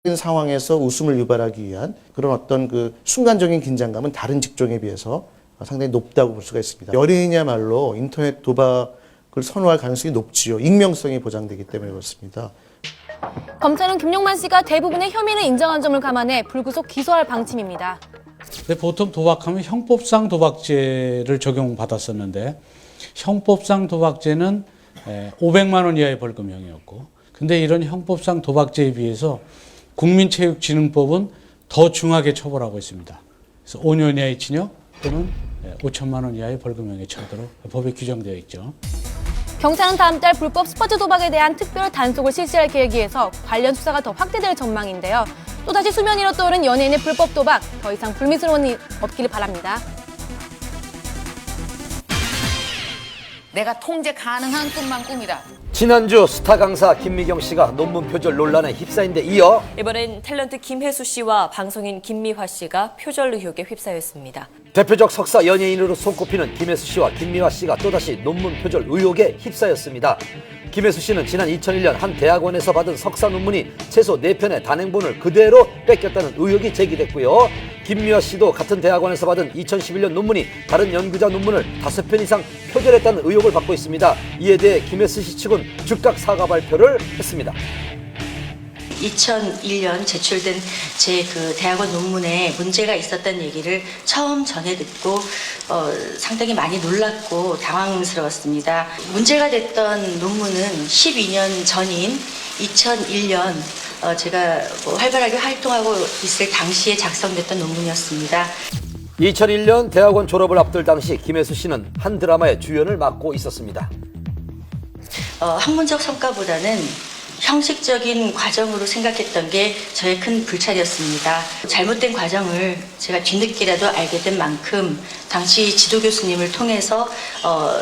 상황에서 웃음을 유발하기 위한 그런 어떤 그 순간적인 긴장감은 다른 직종에 비해서 상당히 높다고 볼 수가 있습니다. 연예인이야말로 인터넷 도박을 선호할 가능성이 높지요. 익명성이 보장되기 때문에 그렇습니다. 검찰은 김용만 씨가 대부분의 혐의를 인정한 점을 감안해 불구속 기소할 방침입니다. 보통 도박하면 형법상 도박죄를 적용받았었는데 형법상 도박죄는 500만 원 이하의 벌금형이었고 근데 이런 형법상 도박죄에 비해서 국민체육진흥법은 더 중하게 처벌하고 있습니다. 그래서 5년 이하의 징역 또는 5천만 원 이하의 벌금형에 처하도록 법에 규정되어 있죠. 경찰은 다음 달 불법 스포츠 도박에 대한 특별 단속을 실시할 계획이어서 관련 수사가 더 확대될 전망인데요. 또다시 수면 위로 떠오른 연예인의 불법 도박, 더 이상 불미스러운 일 없기를 바랍니다. 내가 통제 가능한 꿈만 꾸미라. 지난주 스타 강사 김미경 씨가 논문 표절 논란에 휩싸인 데 이어 이번엔 탤런트 김혜수 씨와 방송인 김미화 씨가 표절 의혹에 휩싸였습니다. 대표적 석사 연예인으로 손꼽히는 김혜수 씨와 김미화 씨가 또다시 논문 표절 의혹에 휩싸였습니다. 김혜수 씨는 지난 2001년 한 대학원에서 받은 석사 논문이 최소 4편의 단행본을 그대로 뺏겼다는 의혹이 제기됐고요. 김미화 씨도 같은 대학원에서 받은 2011년 논문이 다른 연구자 논문을 5편 이상 표절했다는 의혹을 받고 있습니다. 이에 대해 김혜수 씨 측은 즉각 사과 발표를 했습니다. 2001년 제출된 제 그 대학원 논문에 문제가 있었다는 얘기를 처음 전해 듣고 상당히 많이 놀랐고 당황스러웠습니다. 문제가 됐던 논문은 12년 전인 2001년 제가 활발하게 활동하고 있을 당시에 작성됐던 논문이었습니다. 2001년 대학원 졸업을 앞둘 당시 김혜수 씨는 한 드라마의 주연을 맡고 있었습니다. 학문적 성과보다는 형식적인 과정으로 생각했던 게 저의 큰 불찰이었습니다. 잘못된 과정을 제가 뒤늦게라도 알게 된 만큼 당시 지도 교수님을 통해서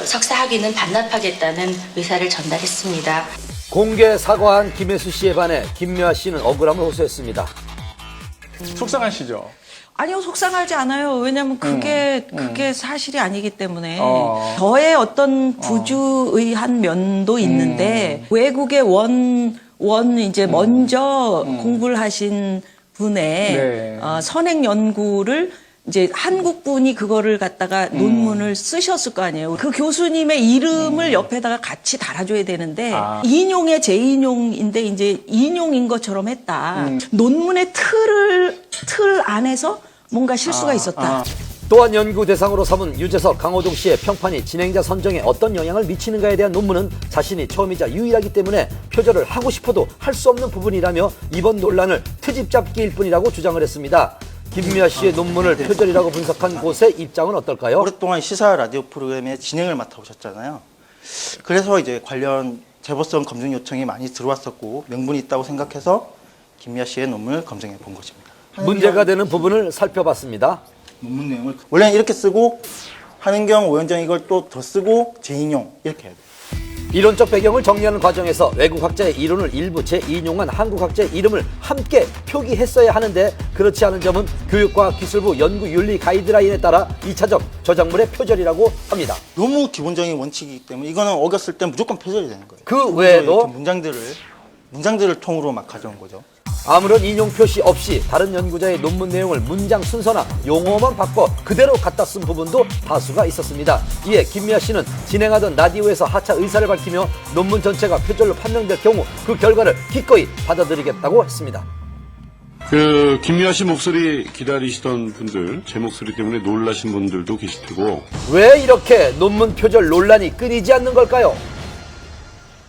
석사 학위는 반납하겠다는 의사를 전달했습니다. 공개 사과한 김혜수 씨에 반해 김미화 씨는 억울함을 호소했습니다. 속상하시죠? 아니요, 속상하지 않아요. 왜냐면 그게 사실이 아니기 때문에. 저의 어떤 부주의한 면도 있는데, 외국의 이제 먼저 공부를 하신 분의 선행 연구를 이제 한국 분이 그거를 갖다가 논문을 쓰셨을 거 아니에요. 그 교수님의 이름을 옆에다가 같이 달아줘야 되는데, 인용의 재인용인데 이제 인용인 것처럼 했다. 논문의 틀 안에서 뭔가 실수가 있었다. 또한 연구 대상으로 삼은 유재석, 강호동 씨의 평판이 진행자 선정에 어떤 영향을 미치는가에 대한 논문은 자신이 처음이자 유일하기 때문에 표절을 하고 싶어도 할 수 없는 부분이라며 이번 논란을 트집 잡기일 뿐이라고 주장을 했습니다. 김미화 씨의 논문을 표절이라고 분석한 곳의 입장은 어떨까요? 오랫동안 시사 라디오 프로그램의 진행을 맡아오셨잖아요. 그래서 이제 관련 제보성 검증 요청이 많이 들어왔었고 명분이 있다고 생각해서 김미화 씨의 논문을 검증해 본 것입니다. 문제가 되는 부분을 살펴봤습니다. 논문 내용을 원래는 이렇게 쓰고 한은경, 오현정 이걸 또 더 쓰고 재인용 이렇게 해야 돼요. 이론적 배경을 정리하는 과정에서 외국 학자의 이론을 일부 재인용한 한국 학자의 이름을 함께 표기했어야 하는데 그렇지 않은 점은 교육과학기술부 연구윤리 가이드라인에 따라 2차적 저작물의 표절이라고 합니다. 너무 기본적인 원칙이기 때문에 이거는 어겼을 때 무조건 표절이 되는 거예요. 그 외에도 문장들을 통으로 막 가져온 거죠. 아무런 인용 표시 없이 다른 연구자의 논문 내용을 문장 순서나 용어만 바꿔 그대로 갖다 쓴 부분도 다수가 있었습니다. 이에 김미화 씨는 진행하던 라디오에서 하차 의사를 밝히며 논문 전체가 표절로 판명될 경우 그 결과를 기꺼이 받아들이겠다고 했습니다. 김미화 씨 목소리 기다리시던 분들, 제 목소리 때문에 놀라신 분들도 계실 테고. 왜 이렇게 논문 표절 논란이 끊이지 않는 걸까요?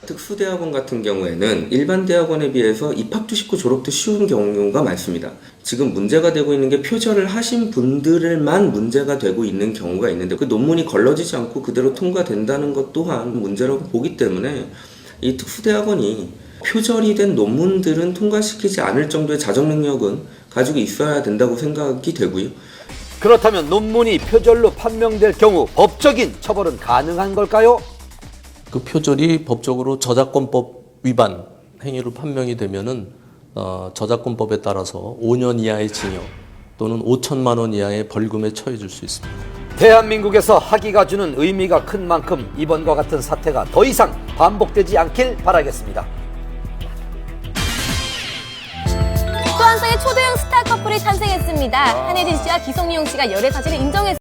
특수대학원 같은 경우에는 일반 대학원에 비해서 입학도 쉽고 졸업도 쉬운 경우가 많습니다. 지금 문제가 되고 있는 게 표절을 하신 분들만 문제가 되고 있는 경우가 있는데 그 논문이 걸러지지 않고 그대로 통과된다는 것 또한 문제라고 보기 때문에 이 특수대학원이 표절이 된 논문들은 통과시키지 않을 정도의 자정 능력은 가지고 있어야 된다고 생각이 되고요. 그렇다면 논문이 표절로 판명될 경우 법적인 처벌은 가능한 걸까요? 그 표절이 법적으로 저작권법 위반 행위로 판명이 되면은 저작권법에 따라서 5년 이하의 징역 또는 5천만 원 이하의 벌금에 처해질 수 있습니다. 대한민국에서 학위가 주는 의미가 큰 만큼 이번과 같은 사태가 더 이상 반복되지 않길 바라겠습니다. 완성의 초대형 스타 커플이 탄생했습니다. 한혜진 씨와 기성용 씨가 열애 사실을 인정했습니다.